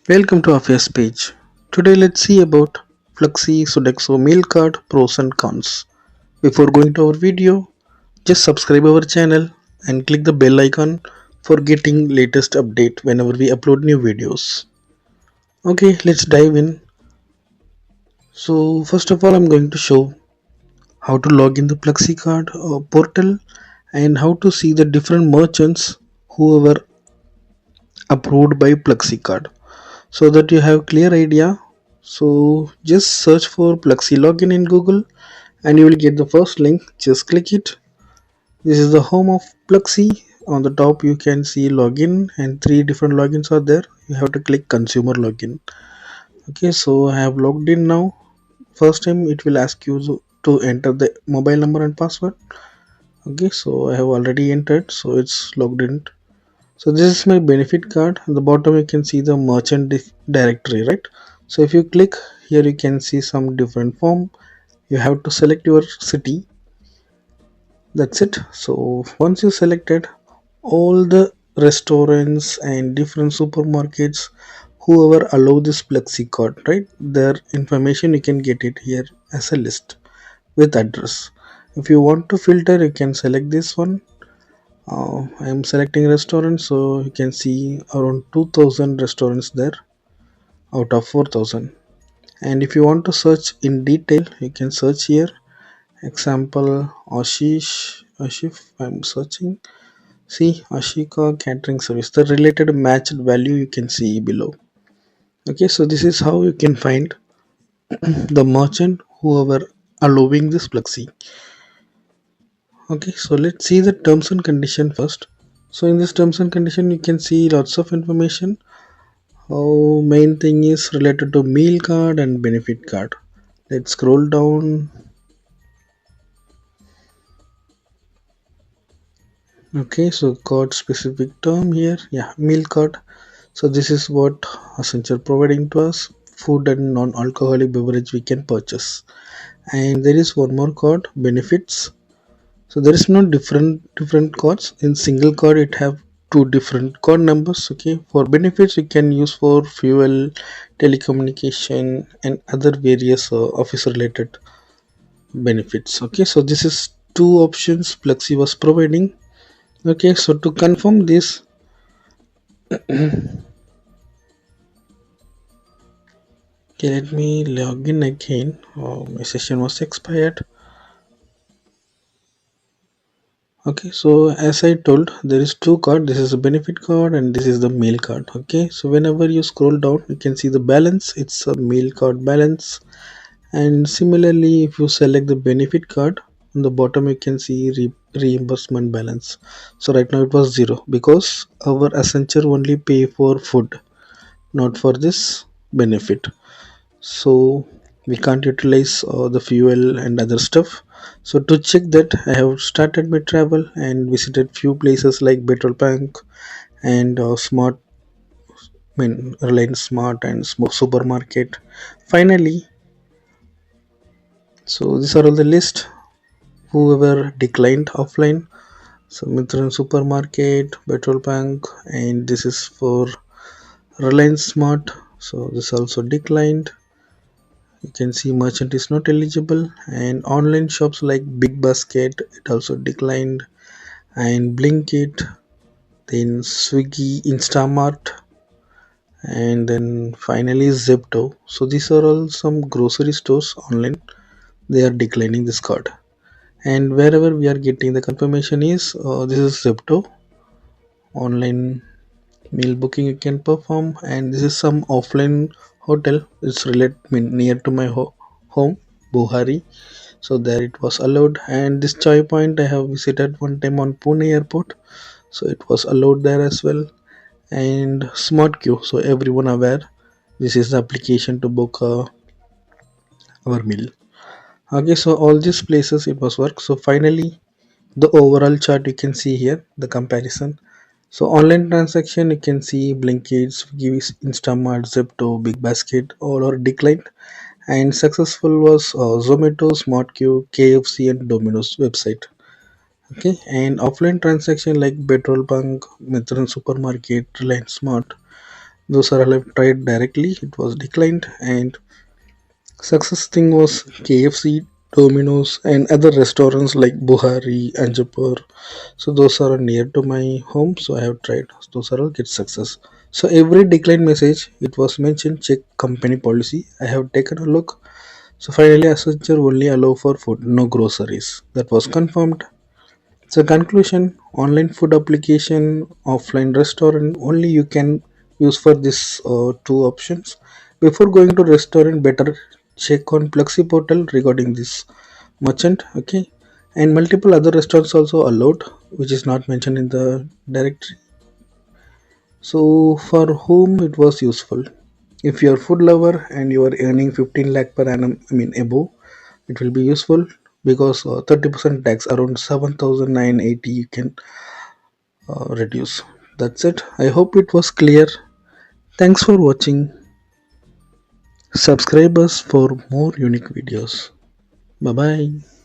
Welcome to our first page. Today let's see about Pluxee Sudexo Meal Card Pros and Cons. Before going to our video, just subscribe our channel and click the bell icon for getting latest update whenever we upload new videos. Okay, let's dive in. So first of all, I'm going to show how to log in the Pluxee Card portal and how to see the different merchants who were approved by Pluxee Card, so that you have clear idea. So just search for Pluxee login in Google and you will get the first link. Just click it. This is the home of Pluxee. On the top you can see login and three different logins are there. You have to click consumer login. Okay, so I have logged in now. First time it will ask you to enter the mobile number and password. Okay, so I have already entered, so it's logged in. So this is my benefit card. At the bottom you can see the merchant directory, right? So if you click here, you can see some different form. You have to select your city. That's it. So once you selected, all the restaurants and different supermarkets, whoever allow this Plexi card, right? Their information you can get it here as a list with address. If you want to filter, you can select this one. I am selecting restaurants, so you can see around 2000 restaurants there out of 4000. And if you want to search in detail, you can search here. Example, Ashif, I'm searching. See, Ashika catering service, the related matched value you can see below. Okay, so this is how you can find the merchant whoever allowing this Plexi. Okay, so let's see the terms and condition first. So in this terms and condition, you can see lots of information. Main thing is related to meal card and benefit card. Let's scroll down. Okay, so card specific term here. Yeah, meal card. So this is what Accenture providing to us. Food and non-alcoholic beverage we can purchase. And there is one more card, benefits. So there is no different cards. In single card it have two different card numbers. Okay, for benefits you can use for fuel, telecommunication and other various office related benefits. Okay, so this is two options Plexi was providing. Okay, so to confirm this, okay, let me log in again. My session was expired. Okay, so as I told, there is two card. This is a benefit card and this is the meal card. Okay, so whenever you scroll down, you can see the balance. It's a meal card balance. And similarly, if you select the benefit card, on the bottom you can see reimbursement balance. So right now it was zero because our Accenture only pay for food, not for this benefit. So we can't utilize the fuel and other stuff. So to check that, I have started my travel and visited few places like Petrol Pump and Smart, Reliance Smart and Supermarket. Finally, so these are all the list whoever declined offline. So Mithran Supermarket, Petrol Pump, and this is for Reliance Smart. So this also declined. You can see merchant is not eligible, and online shops like BigBasket it also declined, and Blinkit, then Swiggy Instamart, and then finally Zepto. So these are all some grocery stores online. They are declining this card, and wherever we are getting the confirmation is this is Zepto online meal booking you can perform, and this is some offline hotel. It's near to my home, Buhari. So there it was allowed, and this chai point I have visited one time on Pune airport, so it was allowed there as well. And SmartQ, so everyone aware, this is the application to book our meal. Okay, so all these places it was work. So finally the overall chart you can see here, the comparison. So online transaction you can see Blinkit, Swiggy, Instamart, Zepto, BigBasket all are declined, and successful was Zomato, SmartQ, KFC and Domino's website. Okay, and offline transaction like Petrol Pump, Mithran Supermarket, Reliance Smart, Those are I've tried directly, it was declined. And success thing was KFC, Domino's, and other restaurants like Buhari, Anjappar. So those are near to my home, so I have tried. Those are all get success. So every decline message, it was mentioned check company policy. I have taken a look. So finally, Accenture only allow for food, no groceries. That was confirmed. So conclusion: online food application, offline restaurant. Only you can use for this two options. Before going to restaurant, better check on Pluxee portal regarding this merchant. Okay, and multiple other restaurants also allowed, which is not mentioned in the directory. So for whom it was useful? If you are food lover and you are earning 15 lakh per annum, I mean above, it will be useful because 30% tax around 7,980 you can reduce. That's it. I hope it was clear. Thanks for watching. Subscribe us for more unique videos. Bye bye.